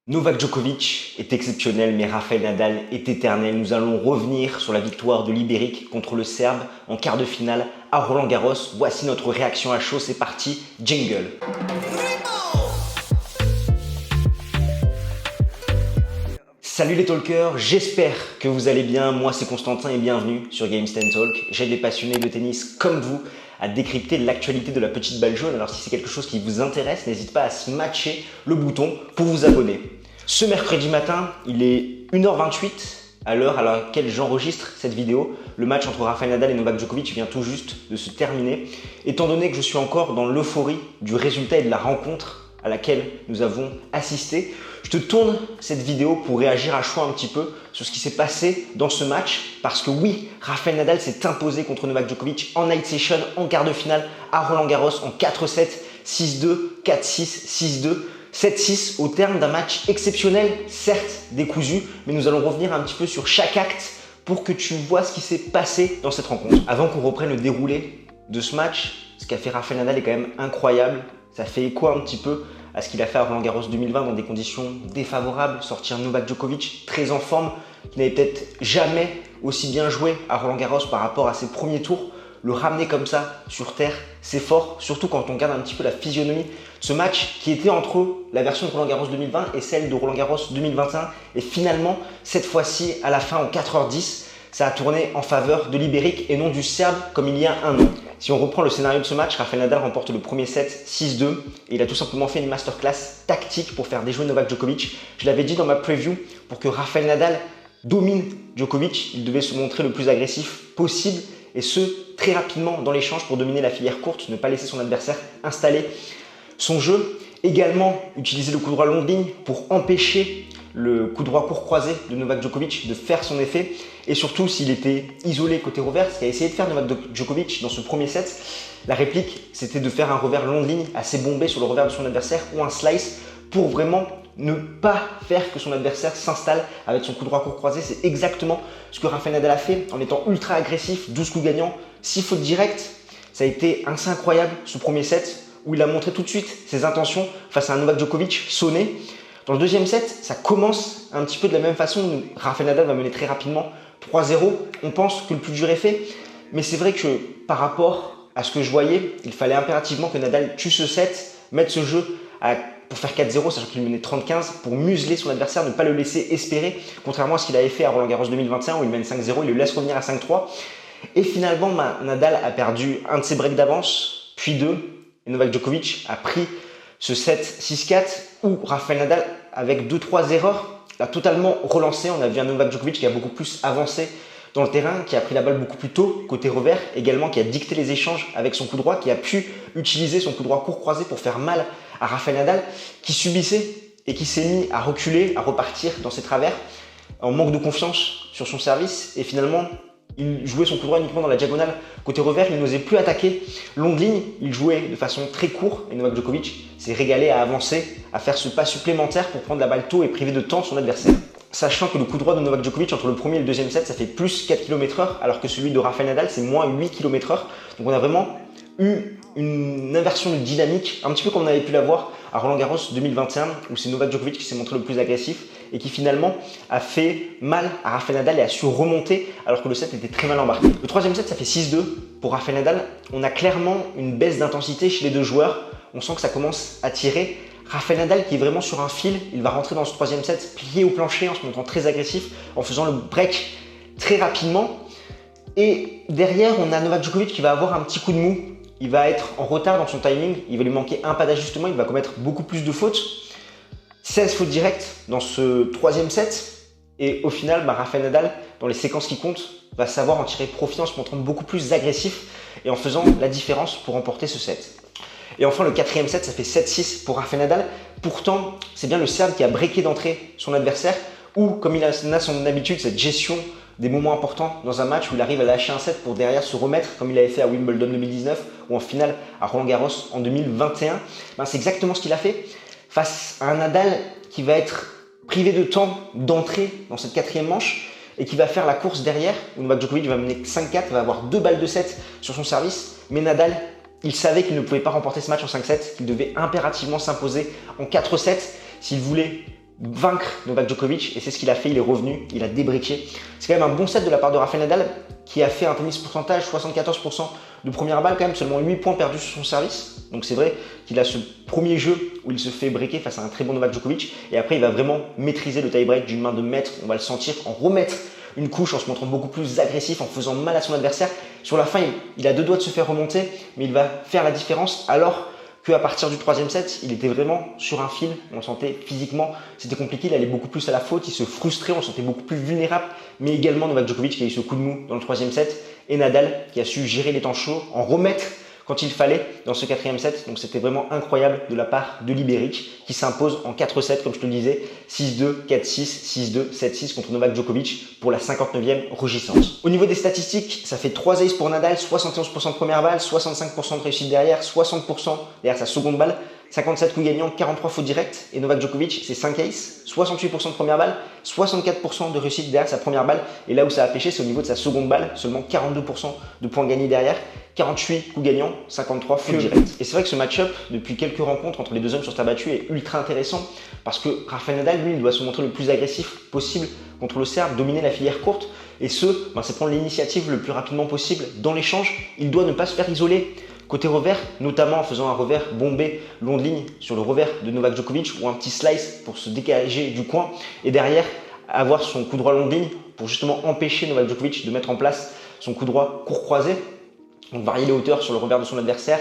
Novak Djokovic est exceptionnel, mais Rafael Nadal est éternel. Nous allons revenir sur la victoire de l'Ibérique contre le Serbe en quart de finale à Roland-Garros. Voici notre réaction à chaud, c'est parti, jingle. Salut les talkers, j'espère que vous allez bien. Moi c'est Constantin et bienvenue sur Game Stand Talk. J'aide les passionnés de tennis comme vous à décrypter l'actualité de la petite balle jaune. Alors si c'est quelque chose qui vous intéresse, n'hésitez pas à smatcher le bouton pour vous abonner. Ce mercredi matin, il est 1h28 à l'heure à laquelle j'enregistre cette vidéo. Le match entre Rafael Nadal et Novak Djokovic vient tout juste de se terminer. Étant donné que je suis encore dans l'euphorie du résultat et de la rencontre à laquelle nous avons assisté, je te tourne cette vidéo pour réagir à chaud un petit peu sur ce qui s'est passé dans ce match. Parce que oui, Rafael Nadal s'est imposé contre Novak Djokovic en night session, en quart de finale à Roland-Garros en 4-7, 6-2, 4-6, 6-2. 7-6 au terme d'un match exceptionnel, certes décousu, mais nous allons revenir un petit peu sur chaque acte pour que tu vois ce qui s'est passé dans cette rencontre. Avant qu'on reprenne le déroulé de ce match, ce qu'a fait Rafael Nadal est quand même incroyable. Ça fait écho un petit peu à ce qu'il a fait à Roland-Garros 2020 dans des conditions défavorables, sortir Novak Djokovic très en forme, qui n'avait peut-être jamais aussi bien joué à Roland-Garros par rapport à ses premiers tours. Le ramener comme ça sur terre, c'est fort, surtout quand on regarde un petit peu la physionomie de ce match qui était entre la version de Roland-Garros 2020 et celle de Roland-Garros 2021. Et finalement, cette fois-ci, à la fin, en 4h10, ça a tourné en faveur de l'Ibérique et non du Serbe comme il y a un an. Si on reprend le scénario de ce match, Rafael Nadal remporte le premier set 6-2 et il a tout simplement fait une masterclass tactique pour faire déjouer Novak Djokovic. Je l'avais dit dans ma preview, pour que Rafael Nadal domine Djokovic, il devait se montrer le plus agressif possible et ce, très rapidement dans l'échange pour dominer la filière courte, ne pas laisser son adversaire installer son jeu. Également, utiliser le coup droit longue ligne pour empêcher le coup droit court croisé de Novak Djokovic de faire son effet. Et surtout, s'il était isolé côté revers, ce qu'a essayé de faire Novak Djokovic dans ce premier set, la réplique, c'était de faire un revers longue ligne assez bombé sur le revers de son adversaire ou un slice pour vraiment ne pas faire que son adversaire s'installe avec son coup droit court croisé. C'est exactement ce que Rafael Nadal a fait en étant ultra agressif, 12 coups gagnants, 6 fautes directes. Ça a été assez incroyable ce premier set où il a montré tout de suite ses intentions face à un Novak Djokovic sonné. Dans le deuxième set, ça commence un petit peu de la même façon où Rafael Nadal va mener très rapidement 3-0. On pense que le plus dur est fait, mais c'est vrai que par rapport à ce que je voyais, il fallait impérativement que Nadal tue ce set, mette ce jeu pour faire 4-0, sachant qu'il menait 30-15, pour museler son adversaire, ne pas le laisser espérer, contrairement à ce qu'il avait fait à Roland-Garros 2021 où il mène 5-0, il le laisse revenir à 5-3. Et finalement, Nadal a perdu un de ses breaks d'avance, puis deux, et Novak Djokovic a pris ce set 6-4 où Rafael Nadal, avec 2-3 erreurs, l'a totalement relancé. On a vu un Novak Djokovic qui a beaucoup plus avancé dans le terrain, qui a pris la balle beaucoup plus tôt, côté revers, également qui a dicté les échanges avec son coup droit, qui a pu utiliser son coup droit court croisé pour faire mal à Rafael Nadal, qui subissait et qui s'est mis à reculer, à repartir dans ses travers, en manque de confiance sur son service. Et finalement, il jouait son coup droit uniquement dans la diagonale côté revers, il n'osait plus attaquer longue ligne, il jouait de façon très courte et Novak Djokovic s'est régalé à avancer, à faire ce pas supplémentaire pour prendre la balle tôt et priver de temps son adversaire. Sachant que le coup droit de Novak Djokovic entre le premier et le deuxième set, ça fait plus 4 km/h, alors que celui de Rafael Nadal, c'est moins 8 km/h. Donc on a vraiment eu une inversion de dynamique, un petit peu comme on avait pu l'avoir à Roland-Garros 2021, où c'est Novak Djokovic qui s'est montré le plus agressif et qui finalement a fait mal à Rafael Nadal et a su remonter alors que le set était très mal embarqué. Le troisième set, ça fait 6-2 pour Rafael Nadal. On a clairement une baisse d'intensité chez les deux joueurs. On sent que ça commence à tirer. Rafael Nadal qui est vraiment sur un fil, il va rentrer dans ce troisième set plié au plancher en se montrant très agressif, en faisant le break très rapidement. Et derrière, on a Novak Djokovic qui va avoir un petit coup de mou. Il va être en retard dans son timing, il va lui manquer un pas d'ajustement, il va commettre beaucoup plus de fautes. 16 fautes directes dans ce troisième set. Et au final, Rafael Nadal, dans les séquences qui comptent, va savoir en tirer profit en se montrant beaucoup plus agressif et en faisant la différence pour remporter ce set. Et enfin, le quatrième set, ça fait 7-6 pour Rafael Nadal. Pourtant, c'est bien le Serbe qui a breaké d'entrée son adversaire ou, comme il a son habitude, cette gestion des moments importants dans un match où il arrive à lâcher un set pour derrière se remettre comme il avait fait à Wimbledon 2019 ou en finale à Roland-Garros en 2021. C'est exactement ce qu'il a fait face à un Nadal qui va être privé de temps d'entrée dans cette quatrième manche et qui va faire la course derrière où Novak Djokovic va mener 5-4, va avoir 2 balles de 7 sur son service, mais Nadal, il savait qu'il ne pouvait pas remporter ce match en 5-7, qu'il devait impérativement s'imposer en 4-7 s'il voulait vaincre Novak Djokovic et c'est ce qu'il a fait, il est revenu, il a débriqué. C'est quand même un bon set de la part de Rafael Nadal qui a fait un tennis pourcentage 74% de première balle, quand même seulement 8 points perdus sur son service. Donc c'est vrai qu'il a ce premier jeu où il se fait breaker face à un très bon Novak Djokovic et après il va vraiment maîtriser le tie-break d'une main de maître, on va le sentir, en remettre une couche en se montrant beaucoup plus agressif, en faisant mal à son adversaire. Sur la fin, il a deux doigts de se faire remonter, mais il va faire la différence alors qu'à partir du troisième set, il était vraiment sur un fil, on le sentait physiquement, c'était compliqué, il allait beaucoup plus à la faute, il se frustrait, on le sentait beaucoup plus vulnérable, mais également Novak Djokovic qui a eu ce coup de mou dans le troisième set, et Nadal qui a su gérer les temps chauds, en remettre quand il fallait dans ce quatrième set. Donc c'était vraiment incroyable de la part de Liberic qui s'impose en 4-7 comme je te le disais, 6-2, 4-6, 6-2, 7-6 contre Novak Djokovic pour la 59e rugissance. Au niveau des statistiques, ça fait 3 aces pour Nadal, 71% de première balle, 65% de réussite derrière, 60% derrière sa seconde balle, 57 coups gagnants, 43 fautes directes. Et Novak Djokovic, c'est 5 aces, 68% de première balle, 64% de réussite derrière sa première balle. Et là où ça a pêché, c'est au niveau de sa seconde balle, seulement 42% de points gagnés derrière, 48 coups gagnants, 53 fautes directes. Et c'est vrai que ce match-up, depuis quelques rencontres entre les deux hommes sur terre battue, est ultra intéressant parce que Rafael Nadal, lui, il doit se montrer le plus agressif possible contre le Serbe, dominer la filière courte. Et c'est prendre l'initiative le plus rapidement possible dans l'échange. Il doit ne pas se faire isoler. Côté revers, notamment en faisant un revers bombé long de ligne sur le revers de Novak Djokovic ou un petit slice pour se dégager du coin et derrière avoir son coup droit long de ligne pour justement empêcher Novak Djokovic de mettre en place son coup droit court croisé. Donc varier les hauteurs sur le revers de son adversaire,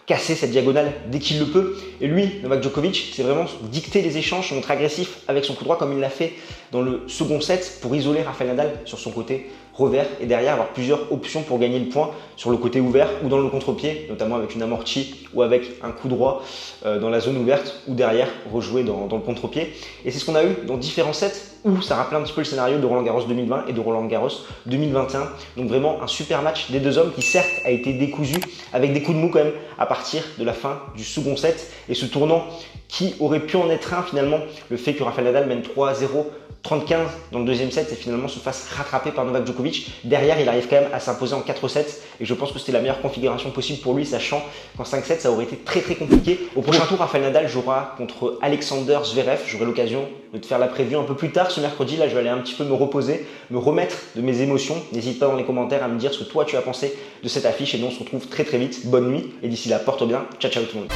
casser cette diagonale dès qu'il le peut. Et lui, Novak Djokovic, c'est vraiment dicter les échanges, se montrer agressif avec son coup droit comme il l'a fait dans le second set pour isoler Rafael Nadal sur son côté revers et derrière avoir plusieurs options pour gagner le point sur le côté ouvert ou dans le contre-pied, notamment avec une amortie ou avec un coup droit dans la zone ouverte ou derrière rejouer dans le contre-pied. Et c'est ce qu'on a eu dans différents sets où ça rappelait un petit peu le scénario de Roland Garros 2020 et de Roland Garros 2021. Donc vraiment un super match des deux hommes qui certes a été décousu avec des coups de mou quand même à partir de la fin du second set et ce tournant qui aurait pu en être un finalement, le fait que Rafael Nadal mène 3-0 30-15 dans le deuxième set et finalement se fasse rattraper par Novak Djokovic. Derrière, il arrive quand même à s'imposer en 4-7 et je pense que c'était la meilleure configuration possible pour lui, sachant qu'en 5-7, ça aurait été très compliqué. Au prochain tour, Rafael Nadal jouera contre Alexander Zverev. J'aurai l'occasion de te faire la preview un peu plus tard ce mercredi. Là, je vais aller un petit peu me reposer, me remettre de mes émotions. N'hésite pas dans les commentaires à me dire ce que toi tu as pensé de cette affiche et nous on se retrouve très vite. Bonne nuit et d'ici là, porte bien. Ciao tout le monde.